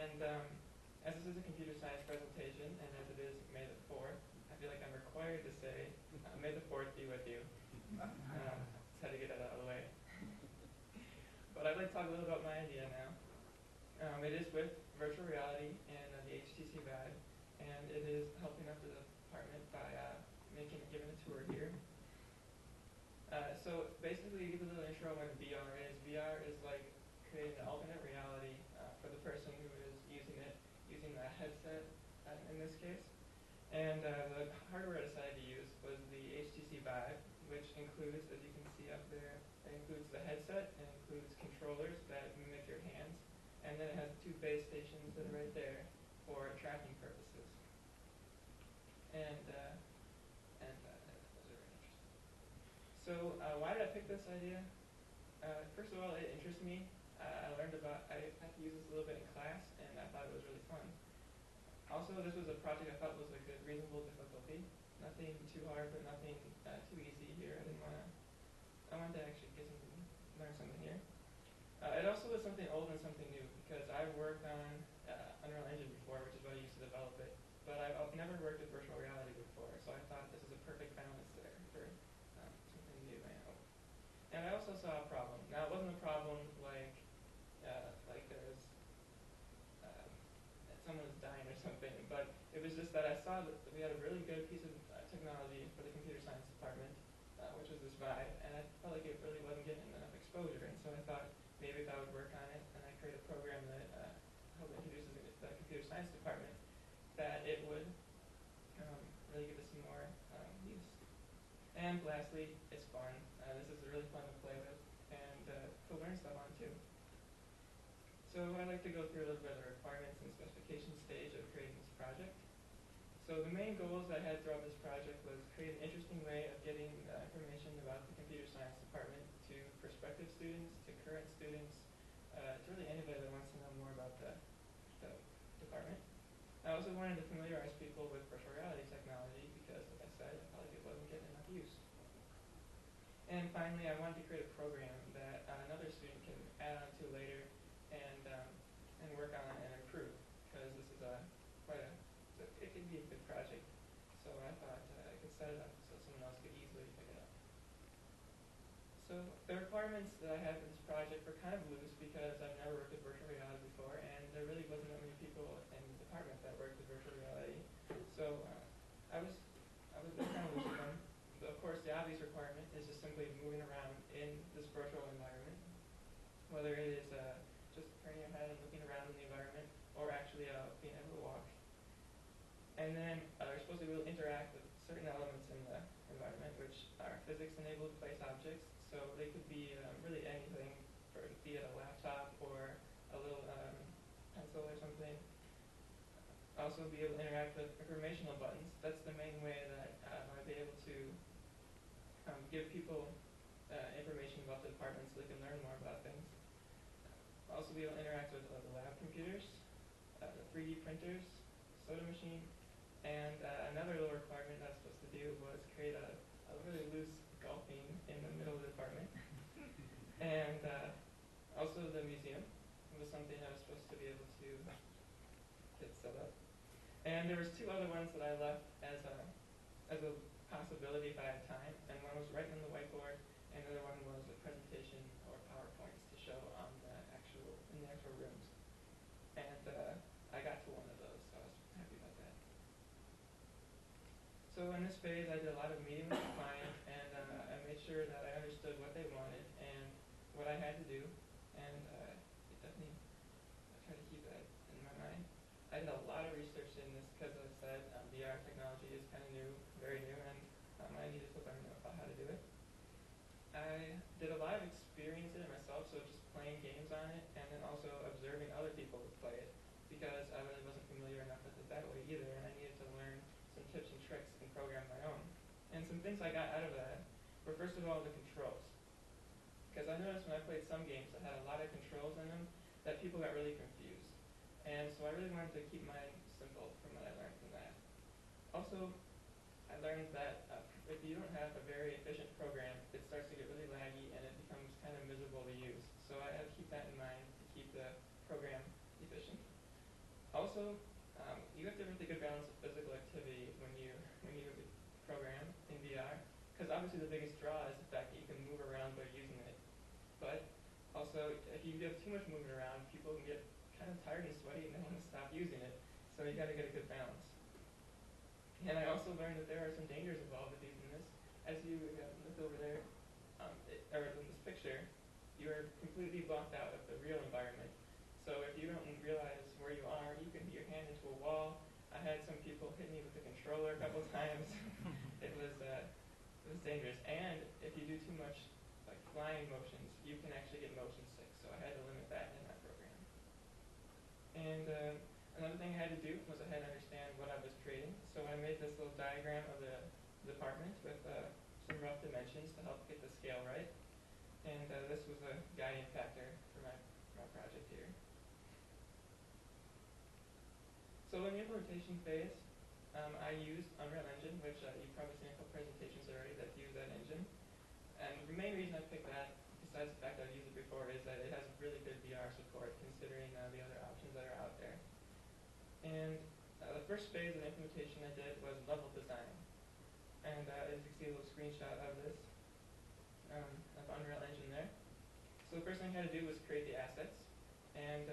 And as this is a computer science presentation, and as it is May the 4th, I feel like I'm required to say, May the 4th be with you. Just had to get that out of the way. But I'd like to talk a little about my idea now. It is with virtual reality and the HTC Vive, and it is helping out the department by giving a tour here. So basically, to give a little intro on what VR is. VR is like creating an alternate reality for the person who is using it, using a headset in this case. And the hardware I decided to use was the HTC Vive, which includes, as you can see up there, it includes the headset, it includes controllers that mimic your hands, and then it has 2 base stations that are right there for tracking purposes. And those are very interesting. So why did I pick this idea? First of all, it interests me. I had to use this a little bit in class, and I thought it was really fun. Also, this was a project I thought was a good, reasonable difficulty. Nothing too hard, but nothing too easy here. I wanted to actually learn something here. It also was something old and something new, because I've worked on Unreal Engine before, which is what I used to develop it. But I've never worked with virtual reality before, so I thought this is a perfect balance there for something new, I hope. And I also saw a problem. Now, it wasn't a problem like there's someone was dying or something, but it was just that I saw that we had a really good piece of technology for the computer science department, which was this Vive, and I felt like it really wasn't getting enough exposure, and so I thought maybe if I would work on it and I create a program that hopefully introduces the computer science department, that it would really give us some more use. And lastly, it's fun. This is really fun to play with and to learn stuff on too. So I'd like to go through a little bit of the requirements and specification stage of creating this project. So the main goals I had throughout this project was create an interesting way of getting information about the computer science department to prospective students, to current students, to really anybody that wants to know more about the department. I also wanted to familiarize people with virtual reality technology because, like I said, I felt like it wasn't getting enough use. And finally, I wanted to create a program that another student can add on to later and work on and improve, because this is it could be a good project. So I thought I could set it up so someone else could easily pick it up. So the requirements that I had for this project were kind of loose because I've never worked with virtual reality before, and there really wasn't that many people in the department that worked with virtual reality. So I was kind of loose with them. But of course, the obvious requirement is just simply moving around in this virtual environment, whether it is just turning your head and looking around in the environment, or actually being able to walk. And then you're supposed to be able to interact with certain elements in the environment, which are physics-enabled place objects. So they could be really anything, be it a laptop or a little pencil or something. Also be able to interact with informational buttons. That's the main way that I'd be able to give people information about the department so they can learn more about things. Also be able to interact with the lab computers, the 3D printers, soda machine, and another little requirement I was supposed to do was create a really loose golfing in the middle of the department. And also the museum was something I was supposed to be able to get set up. And there was 2 other ones that I left as a possibility if I had time, and one was right on the whiteboard, and the other one was a presentation or PowerPoints to show on in the actual rooms. And I got to one of those, so I was happy about that. So in this phase, I did a lot of meeting with the client, and I made sure that I understood what they wanted and what I had to do, and I tried to keep that in my mind. I did a lot of research in this because, as I said, VR technology is kind of new, very new, and I needed to learn about how to do it. I did a lot of experience in it myself, so just playing games on it, and then also observing other people play it, because I really wasn't familiar enough with it that way either, and I needed to learn some tips and tricks and program my own. And some things I got out of that were, first of all, the controls. Because I noticed when I played some games that had a lot of controls in them, that people got really confused. And so I really wanted to keep mine simple from what I learned from that. Also, I learned that if you don't have a very efficient program, it starts to get really laggy and it becomes kind of miserable to use. So I had to keep that in mind to keep the program efficient. also, you have to have a really good balance of physical activity when you program in VR, because obviously the biggest draw is the fact that you can move around by using it. But also, if you have too much movement around, people can get kind of tired and sweaty and they want to stop using it. So you got to get a good balance. And I also learned that there are some dangers involved with using this. As you look over there, or in this picture, you are completely blocked out of the real environment. So if you don't realize where you are, you can hit your hand into a wall. I had some people hit me with the controller a couple times. It was dangerous. And if you do too much like flying motions, you can actually get motion sick. So I had to limit that in my program. And another thing I had to do was I had to understand what I was creating. So I made this little diagram of the department with some rough dimensions to help get the scale right. And this was a guiding factor for my project here. So in the implementation phase, I used Unreal Engine, which you've probably seen a couple presentations already that use that engine. And the main reason I picked that, besides the fact that I've used it before, is that it has really good VR support considering the other options that are out there. And the first phase of the implementation I did was level design. And as you can see a little screenshot of this, of Unreal Engine there. So the first thing I had to do was create the assets, and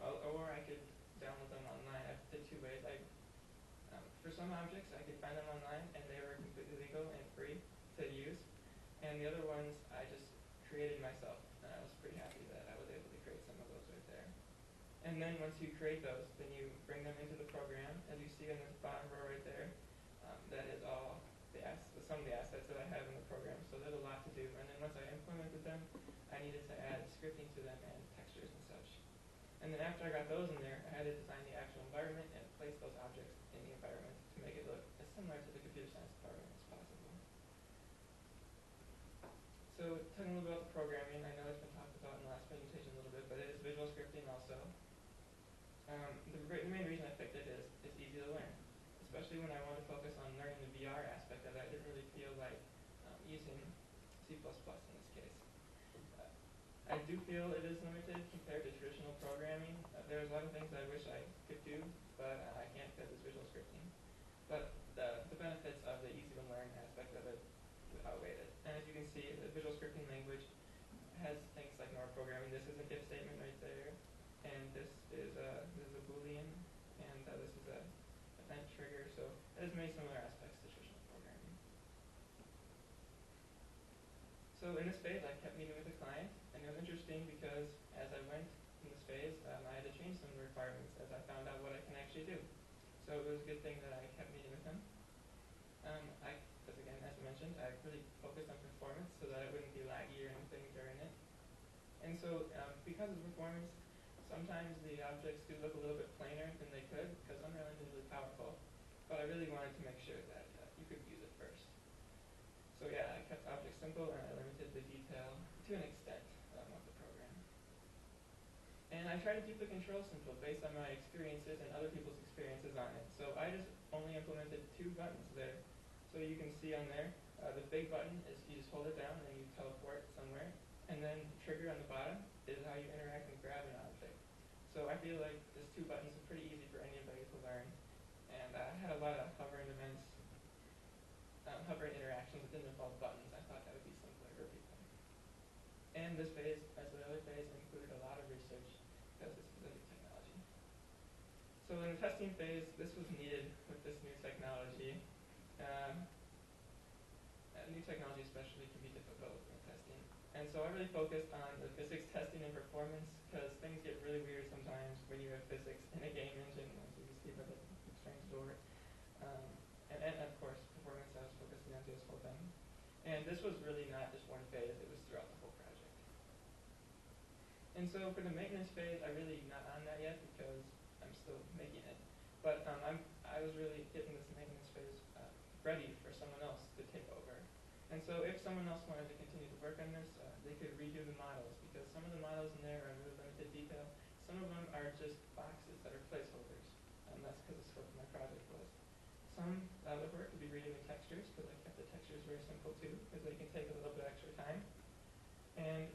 or I could download them online. I did two ways. For some objects, I could find them online, and they were completely legal and free to use. And the other ones, I just created myself, and I was pretty happy that I was able to create some of those right there. And then once you create those, then you bring them into the program, as you see in this bottom row right there. That is all some of the assets that I have in the program, so there's a lot to do. And then once I implemented them, I needed to add scripting to them and textures and such. And then after I got those in there, I had to design the actual environment and place those objects in the environment to make it look as similar to the computer science department as possible. So talking a little about the programming, I know it's been talked about in the last presentation a little bit, but it is visual scripting also. The main reason I picked it is it's easy to learn. Especially when I want to focus on learning the VR aspect of it, I didn't really feel like using C++ in this case. I do feel it is limited compared to traditional programming. There's a lot of things I wish I could do, but I can't because it's visual scripting. But the benefits of the easy to learn aspect of it outweigh it. And as you can see, the visual scripting language has things like normal programming. This is an if statement right there, and this is a Boolean, and this is a event trigger, so it has many similar aspects to traditional programming. So in this phase, I kept meeting with the client, and it was interesting because as I went in this phase, I had to change some of the requirements as I found out what I can actually do. So it was a good thing that I kept meeting with him. Again, as I mentioned, I really focused on performance so that it wouldn't be laggy or anything during it. And so because of performance, sometimes the objects do look a little bit plainer than they could because Unreal Engine is really powerful. But I really wanted to make sure that you could use it first. So yeah, I kept objects simple and I limited the detail to an extent of the program. And I tried to keep the control simple based on my experiences and other people's experiences on it. So I just only implemented two buttons there. So you can see on there, the big button is you just hold it down and you teleport somewhere. And then the trigger on the bottom is how you interact and grab an object. So I feel like these two buttons are pretty easy for anybody to learn. And I had a lot of hover and events, hover interactions that didn't involve buttons. I thought that would be simpler for people. And this phase, as the other phase, included a lot of research because this is a new technology. So in the testing phase, this was needed with this new technology. New technology especially can be difficult in testing. And so I really focused on the physics testing and performance because things get really weird sometimes when you have physics in a game engine, as you can see by the strange door. And of course, performance I was focusing on through this whole thing. And this was really not just one phase, it was throughout the whole project. And so for the maintenance phase, I'm really not on that yet because I'm still making it. But I was really getting this maintenance phase ready for someone else to take over. And so if someone else wanted to continue to work on this, they could redo the models because some of the models in there are really limited detail. Some of them are just boxes that are placeholders. And that's because the scope of my project was. Some of the work could be redoing textures because I kept the textures very simple too because they can take a little bit extra time. And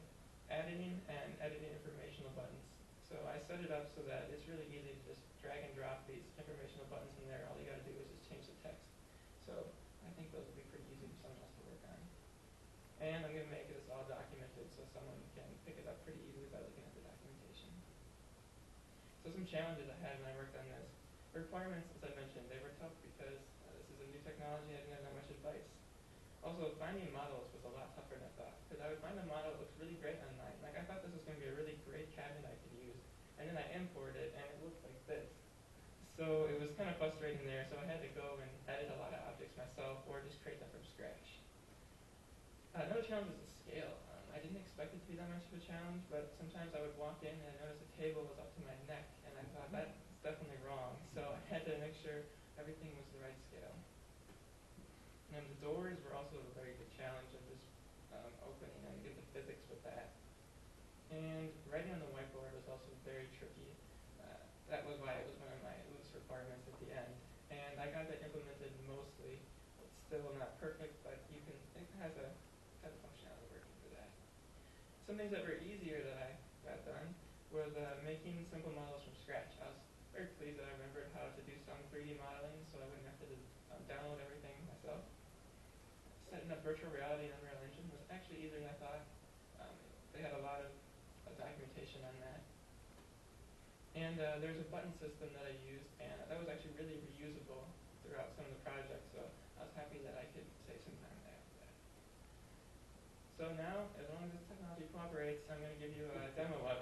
adding and editing informational buttons. So I set it up so that it's really easy to just drag and drop these informational buttons in there. All you got to do is just change the text. So I think those will be pretty easy for someone else to work on. And I'm going to make this all documented so someone can pick it up pretty easily by looking at the documentation. So some challenges I had when I worked on this. The requirements, as I mentioned, they were tough because this is a new technology. I didn't have that much advice. Also, finding models was a lot tougher than I thought, because I would find a model that looks really great online. Like, I thought this was going to be a really great cabinet I could use, and then I import it, and it looks like this. So it was kind of frustrating there, so I had to go and edit a lot of objects myself, or just create them from scratch. Another challenge was the scale. I didn't expect it to be that much of a challenge, but sometimes I would walk in and I noticed the table was up to my neck, and I thought, that's definitely wrong. So I had to make sure everything was the right scale. And the doors were also a very good challenge of just opening and get the physics with that. And writing on the whiteboard was also very tricky. That was why it was one of my loose requirements at the end. And I got that implemented mostly. It's still not perfect, but it has a functionality working for that. Some things that were easier that I got done was making simple models from scratch. I was very pleased that I remembered how to do some 3D modeling, so I wouldn't have to download everything myself. Setting up virtual reality in Unreal Engine was actually easier than I thought. They had a lot of documentation on that. And there's a button system that I used, and that was actually really reusable throughout some of the projects, so I was happy that I could save some time there for that. So now, as long as this technology cooperates, I'm going to give you a demo of it.